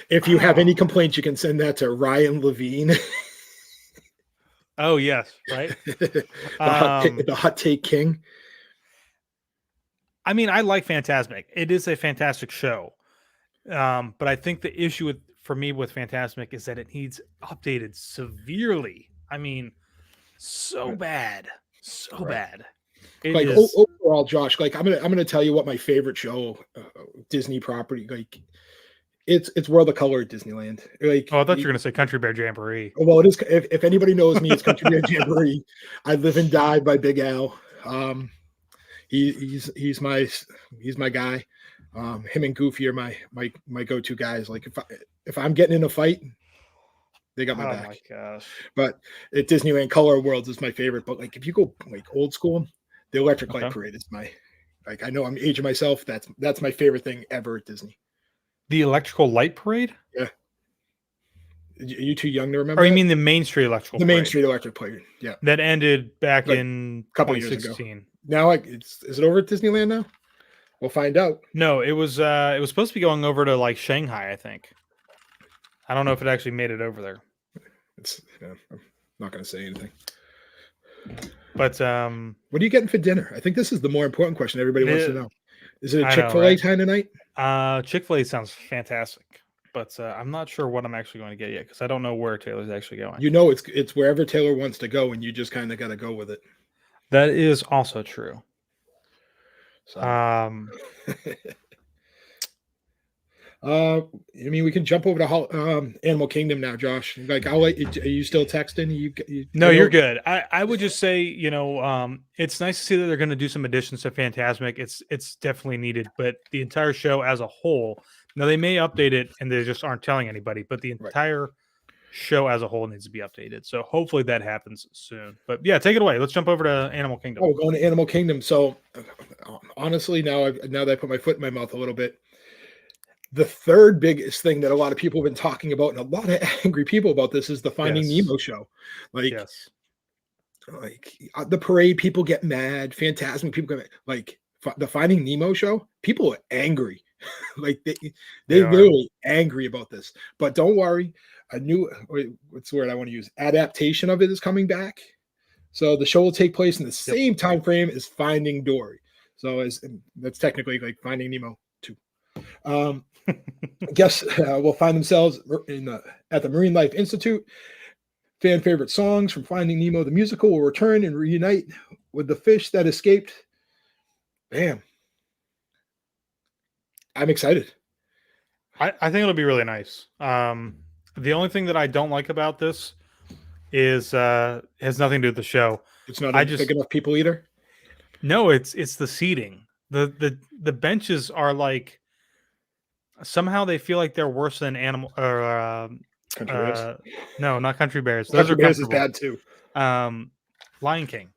If you have any complaints, you can send that to Ryan Levine. Oh yes, right. the hot take king. I mean, I like Fantasmic. It is a fantastic show, but I think the issue for me with Fantasmic is that it needs updated severely. I mean, so bad. Overall, Josh, like I'm gonna tell you what my favorite show, Disney property, like it's World of Color at Disneyland. Like, I thought you were gonna say Country Bear Jamboree. Well, it is. If anybody knows me, it's Country Bear Jamboree. I live and die by Big Al. He's my guy. Him and Goofy are my go-to guys. Like if I'm getting in a fight, they got my back. Oh my gosh! But at Disneyland, Color Worlds is my favorite. But like if you go like old school, the Electric Light Parade is I know I'm aging myself. That's my favorite thing ever at Disney. The Electrical Light Parade? Yeah. Are you too young to remember? Or you mean the Main Street Electrical? The Main Street Electric Parade. Yeah. That ended back in a couple years ago. Now is it over at Disneyland now? We'll find out. No, it was supposed to be going over to like Shanghai, I think. I don't know if it actually made it over there. I'm not going to say anything. But what are you getting for dinner? I think this is the more important question everybody wants to know. Is it a Chick-fil-A kind of night? Chick-fil-A sounds fantastic, but I'm not sure what I'm actually going to get yet because I don't know where Taylor's actually going. You know, it's wherever Taylor wants to go, and you just kind of got to go with it. That is also true. So. I mean, we can jump over to Animal Kingdom now, Josh. Like, Are you still texting? No, you're good. I would just say, it's nice to see that they're going to do some additions to Fantasmic. It's definitely needed, but the entire show as a whole, now they may update it and they just aren't telling anybody, but the entire show as a whole needs to be updated. So hopefully that happens soon. But yeah, take it away. Let's jump over to Animal Kingdom. Oh, going to Animal Kingdom. So honestly, now that I put my foot in my mouth a little bit, The third biggest thing that a lot of people have been talking about, and a lot of angry people about this, is the Finding Yes. Nemo show. Like, Yes. The parade, people get mad. Phantasmic, people get mad. Like the Finding Nemo show, people are angry. Like They they are. literally angry about this. But don't worry, a new what's the word I want to use? Adaptation of it is coming back. So the show will take place in the same time frame as Finding Dory. So that's technically like Finding Nemo 2. Guests will find themselves at the Marine Life Institute. Fan favorite songs from Finding Nemo the musical will return and reunite with the fish that escaped. Bam. I'm excited. I think it'll be really nice. The only thing that I don't like about this is has nothing to do with the show. It's not big enough people either. No, it's the seating. The benches are like somehow they feel like they're worse than animal or Country Bears. No, not Country Bears. Those Country are Bears is bad too. Lion King,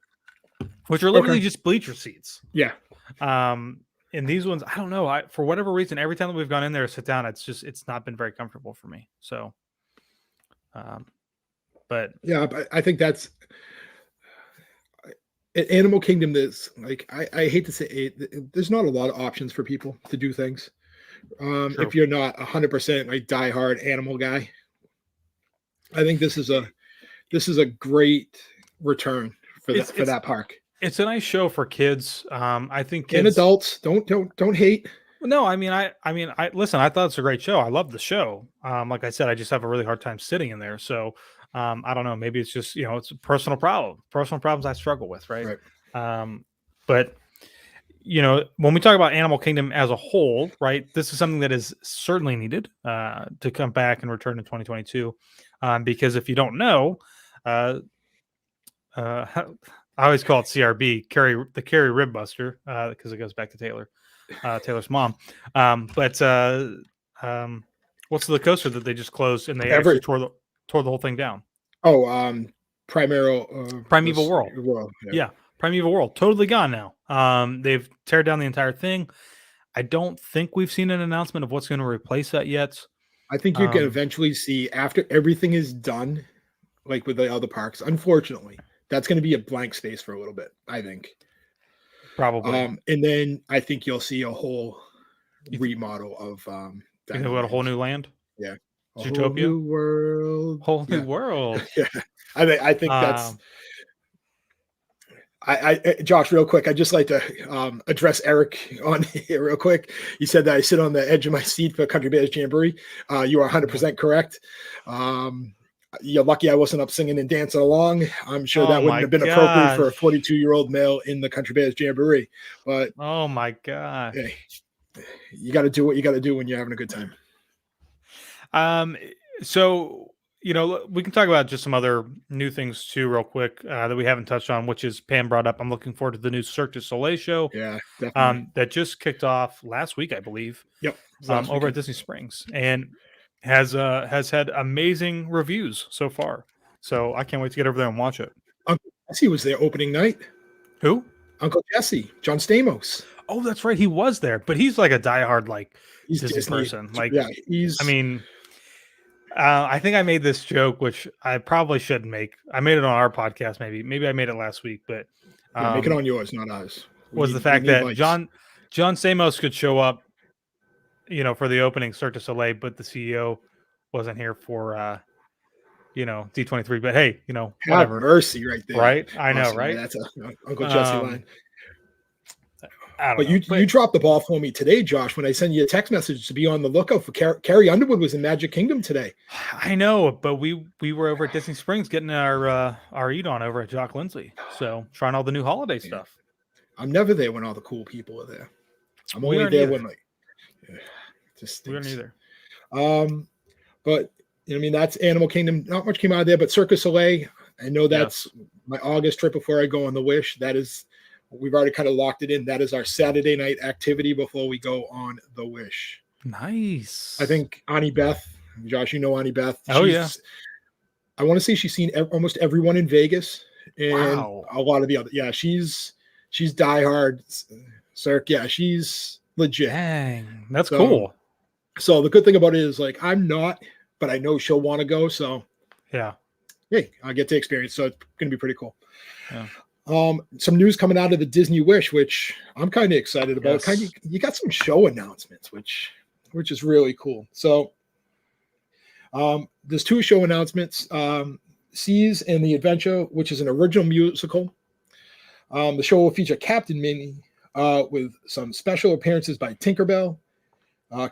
which are literally just bleacher seats. Yeah. And these ones, I don't know. For whatever reason, every time that we've gone in there to sit down, it's not been very comfortable for me. So, but yeah, but I think that's Animal Kingdom. This like I hate to say it, there's not a lot of options for people to do things. If you're not 100% like diehard animal guy, I think this is a great return for that park. It's a nice show for kids. I think kids and adults don't hate. No, I mean, I listen. I thought it's a great show. I love the show. Like I said, I just have a really hard time sitting in there. So, I don't know. Maybe it's just it's a personal problem. Personal problems I struggle with, right? But when we talk about Animal Kingdom as a whole, right, this is something that is certainly needed to come back and return in 2022. Because if you don't know, I always call it CRB, the Carrie Rib Buster, because it goes back to Taylor's mom. But what's the coaster that they just closed and they actually tore the whole thing down? Oh, Primeval World. Yeah, Primeval World, totally gone now. They've teared down the entire thing. I don't think we've seen an announcement of what's going to replace that yet. I think you can eventually see after everything is done, like with the other parks. Unfortunately, that's going to be a blank space for a little bit, I think. Probably. And then I think you'll see a whole remodel of you think about a whole new land? Yeah. Zootopia? Whole new world. Yeah. I think that's Josh, real quick, I'd just like to address Eric on here real quick. He said that I sit on the edge of my seat for Country Bears Jamboree. You are 100% correct. You're lucky I wasn't up singing and dancing along. I'm sure that wouldn't have been appropriate for a 42-year-old male in the Country Bears Jamboree. But oh my god, hey, you got to do what you got to do when you're having a good time. So we can talk about just some other new things too, real quick, that we haven't touched on, which is Pam brought up. I'm looking forward to the new Cirque du Soleil show. Yeah, definitely. That just kicked off last week, I believe. Yep. Over at Disney Springs, and has had amazing reviews so far. So I can't wait to get over there and watch it. Uncle Jesse was there opening night. Who? Uncle Jesse, John Stamos. Oh, that's right. He was there, but he's like a diehard Disney person. He's. I mean, I think I made this joke, which I probably shouldn't make. I made it on our podcast, maybe I made it last week, but make it on yours, not ours. The fact that likes. John Stamos could show up, for the opening Cirque du Soleil, but the CEO wasn't here for D23. But hey, whatever. Have mercy, right there. Right, I know, right? That's a Uncle Jesse line. But you dropped the ball for me today, Josh, when I sent you a text message to be on the lookout for Carrie Underwood was in Magic Kingdom today. I know, but we were over at Disney Springs getting our eat on over at Jock Lindsay. So trying all the new holiday stuff. I'm never there when all the cool people are there. I'm only there when we aren't either. But that's Animal Kingdom. Not much came out of there, but Cirque du Soleil. I know that's my August trip before I go on the Wish. That is. We've already kind of locked it in. That is our Saturday night activity before we go on the Wish. Nice. I think Annie Beth, Josh, Annie Beth. Oh, yeah. I want to say she's seen almost everyone in Vegas and a lot of the other. Yeah, she's diehard Cirque. Yeah, she's legit. Dang, that's cool. So the good thing about it is like I'm not, but I know she'll want to go. So Yeah. hey, I get to experience. So it's going to be pretty cool. Yeah. Some news coming out of the Disney Wish, which I'm kind of excited about. Yes. You got some show announcements, which is really cool. So there's 2 show announcements. Seas and the Adventure, which is an original musical. The show will feature Captain Minnie with some special appearances by Tinkerbell,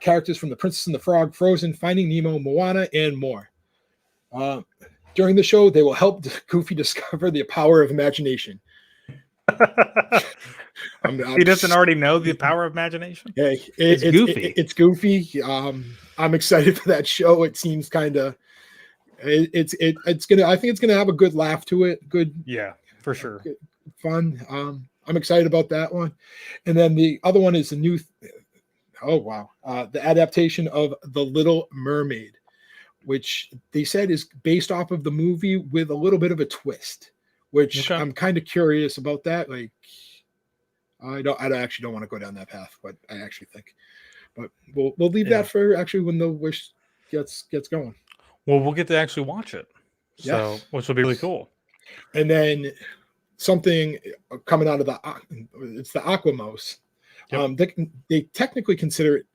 characters from The Princess and the Frog, Frozen, Finding Nemo, Moana, and more. During the show, they will help Goofy discover the power of imagination. He doesn't already know the power of imagination. Hey, it's Goofy. It's Goofy. I'm excited for that show. It seems kind of. It's gonna. I think it's gonna have a good laugh to it. Good. Yeah, for sure. Good, fun. I'm excited about that one. And then the other one is the new. Oh wow! The adaptation of The Little Mermaid, which they said is based off of the movie with a little bit of a twist. Which I'm kind of curious about that. Like, I actually don't want to go down that path, but I actually think. But we'll leave that for actually when the Wish gets going. Well, we'll get to actually watch it. So, which will be really cool. And then something coming out of it's the Aquamos. Yep. They technically consider it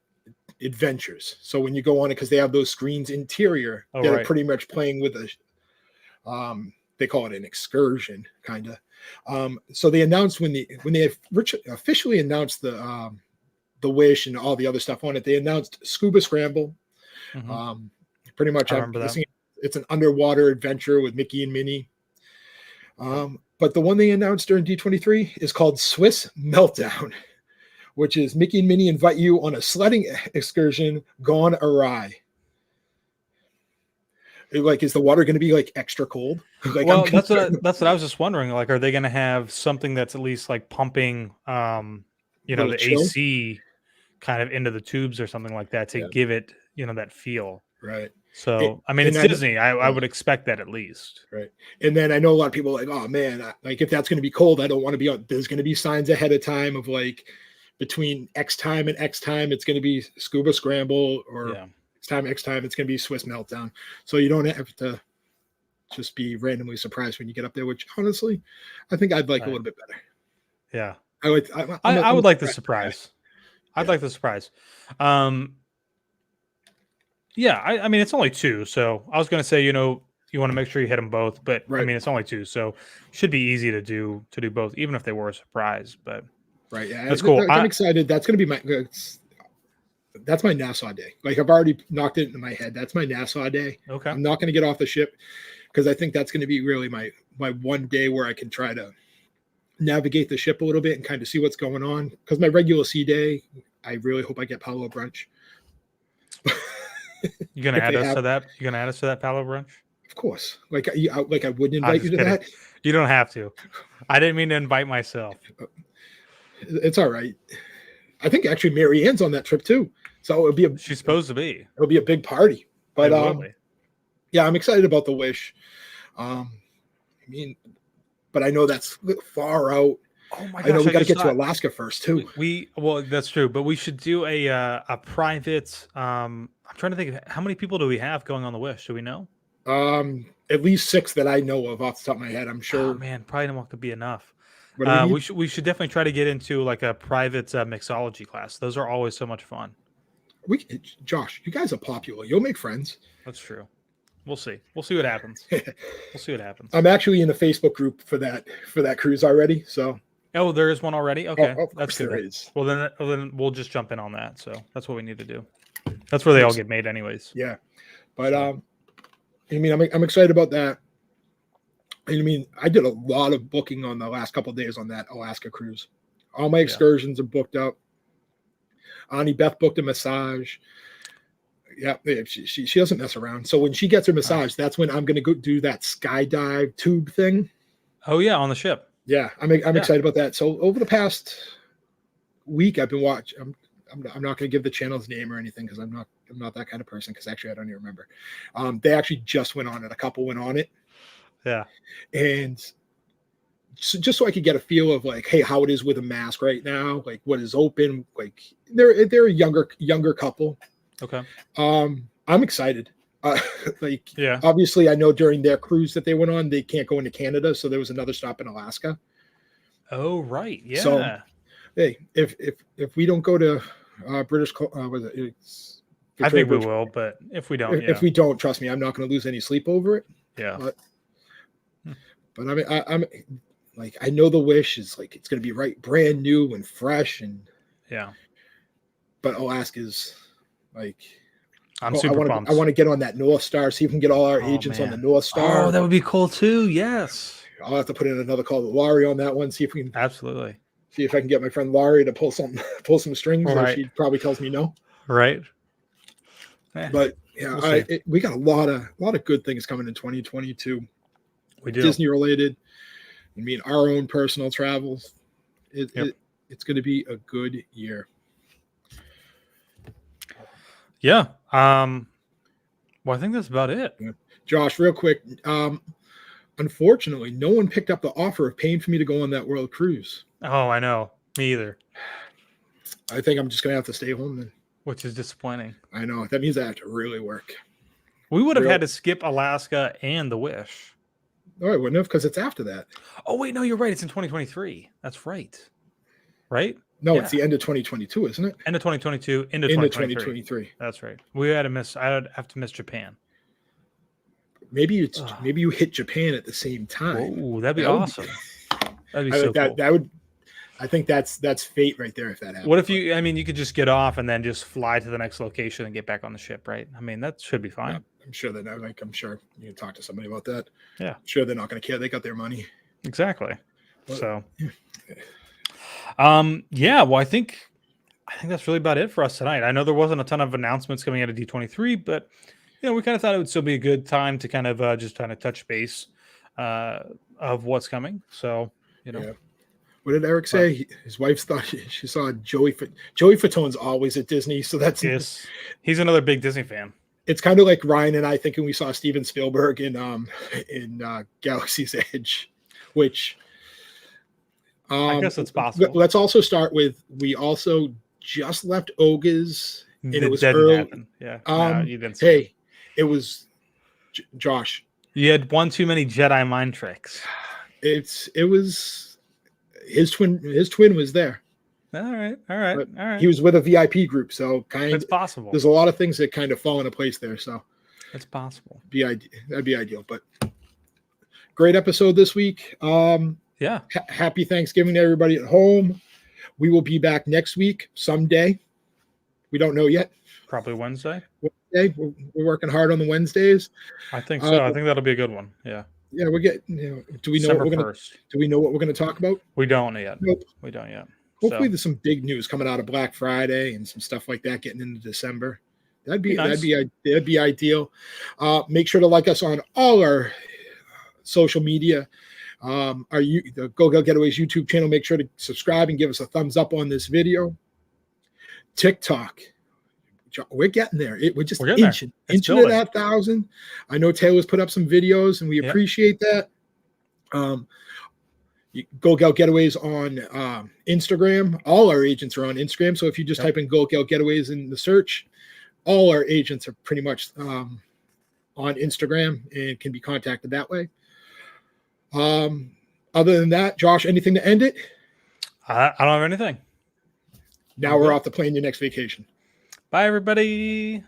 adventures. So when you go on it, because they have those screens interior, they're pretty much playing with they call it an excursion, kind of. So they announced when they officially announced the Wish and all the other stuff on it, they announced Scuba Scramble. Mm-hmm. Pretty much, it's an underwater adventure with Mickey and Minnie. But the one they announced during D23 is called Swiss Meltdown, which is Mickey and Minnie invite you on a sledding excursion gone awry. Like, is the water going to be like extra cold? Like, well, that's what I was just wondering. Like, are they going to have something that's at least like pumping, the AC kind of into the tubes or something like that to give it, that feel? Right. So, I mean, it's Disney. I would expect that at least. Right. And then I know a lot of people are like, oh man, like if that's going to be cold, I don't want to be out. There's going to be signs ahead of time of like between X time and X time, it's going to be Scuba Scramble or X time, it's going to be Swiss Meltdown. So you don't have to just be randomly surprised when you get up there, which honestly, I think I'd like a little bit better. Yeah. I would like the surprise. I'd like the surprise. Yeah, I mean, it's only 2. So I was going to say, you want to make sure you hit them both, but I mean, it's only 2. So should be easy to do both, even if they were a surprise, but yeah, that's cool. I'm excited. That's going to be that's my Nassau day. Like I've already knocked it into my head. That's my Nassau day. Okay. I'm not going to get off the ship because I think that's going to be really my one day where I can try to navigate the ship a little bit and kind of see what's going on. Because my regular sea day, I really hope I get Palo brunch. You gonna add us to that? You gonna add us to that Palo brunch? Of course. Like I wouldn't invite you to that. You don't have to. I didn't mean to invite myself. It's all right. I think actually Mary Ann's on that trip too. So it'll be she's supposed to be. It'll be a big party. But yeah, I'm excited about the Wish. I mean, but I know that's far out. Oh my gosh! I know we got to get to Alaska first too. Well, that's true, but we should do a private. I'm trying to think of how many people do we have going on the Wish? Do we know? At least 6 that I know of off the top of my head. I'm sure. Oh man, probably not could be enough. We should definitely try to get into like a private mixology class. Those are always so much fun. Josh, you guys are popular. You'll make friends. That's true. We'll see. We'll see what happens. I'm actually in a Facebook group for that cruise already. So. Oh, there is one already. Okay, that's good. There is. Well, then we'll just jump in on that. So that's what we need to do. That's where they all get made, anyways. Yeah, but I mean, I'm excited about that. I mean, I did a lot of booking on the last couple of days on that Alaska cruise. All my excursions are booked up. Annie Beth booked a massage. Yeah, she doesn't mess around. So when she gets her massage, that's when I'm going to go do that skydive tube thing. Oh yeah, on the ship. Yeah, I'm excited about that. So over the past week, I've been watching. I'm not going to give the channel's name or anything because I'm not that kind of person. Because actually, I don't even remember. They actually just went on it. A couple went on it. Yeah, and just so I could get a feel of like, hey, how it is with a mask right now. Like what is open. Like they're a younger couple. Okay. I'm excited. Like, Yeah. obviously, I know during their cruise that they went on, they can't go into Canada, so there was another stop in Alaska. Oh, right. So, Yeah. hey, if we don't go to was it, it's I Victoria think we Bridge, will, but if we don't, if we don't, trust me, I'm not going to lose any sleep over it. yeah. But I mean, I'm like, I know the Wish is like it's going to be brand new and fresh, and Yeah. but Alaska's like. I'm Well, super pumped. I want to get on that North Star, see if we can get all our agents on the North Star. Oh, that would be cool too. Yes. I'll have to put in another call to Laurie on that one, see if we can Absolutely. see if I can get my friend Laurie to pull some strings, or Right. she probably tells me no. Right. But yeah, We'll we got a lot of good things coming in 2022. We do. Disney related. I mean, our own personal travels. It's going to be a good year. Yeah. Well, I think that's about it. Josh, real quick. Unfortunately, no one picked up the offer of paying for me to go on that world cruise. Oh, I know. Me either. I think I'm just going to have to stay home then. Which is disappointing. I know. That means I have to really work. We would have had to skip Alaska and the Wish. Oh, I wouldn't have, because it's after that. Oh, wait. No, you're right. It's in 2023. That's right. Right? No, it's the end of 2022, isn't it? End of 2022, into 2023. That's right. We had to miss. I would have to miss Japan. Maybe you hit Japan at the same time. Oh, that'd be awesome. That'd be so cool. That would. I think that's fate right there if that happens. What if you? I mean, you could just get off and then just fly to the next location and get back on the ship, right? I mean, that should be fine. Yeah, I'm sure that. I'm sure you can talk to somebody about that. Yeah. I'm sure they're not going to care. They got their money. Exactly. But, so. Yeah. Well, I think that's really about it for us tonight. I know there wasn't a ton of announcements coming out of D23, but we kind of thought it would still be a good time to kind of just kind of touch base of what's coming. So Yeah. What did Eric say? His wife thought she saw Joey Fatone's always at Disney, so that's he's another big Disney fan. It's kind of like Ryan and I thinking we saw Steven Spielberg in Galaxy's Edge, which I guess it's possible. Let's also start with we also just left Oga's and it was early. Happen. Yeah. You didn't see it was Josh. You had one too many Jedi mind tricks. It was his twin was there. All right. He was with a VIP group, so it's possible. There's a lot of things that kind of fall into place there, so it's possible. That'd be ideal. But great episode this week. Happy Thanksgiving to everybody at home. We will be back next week someday. We don't know yet. Probably Wednesday. We're working hard on the Wednesdays. I think so. I think that'll be a good one. Yeah. Yeah, we're getting. Do we know what we're going to? Do we know what we're going to talk about? We don't yet. Nope. We don't yet. Hopefully, there's some big news coming out of Black Friday and some stuff like that getting into December. That'd be ideal. Make sure to like us on all our social media. The Go Getaways YouTube channel. Make sure to subscribe and give us a thumbs up on this video. TikTok. We're getting there. We're just inching at that 1,000. I know Taylor's put up some videos, and we appreciate that. Go Getaways on Instagram. All our agents are on Instagram. So if you just type in Go Getaways in the search, all our agents are pretty much on Instagram and can be contacted that way. Other than that, Josh, anything to end it? I don't have anything. Now we're off to plan your next vacation. Bye, everybody.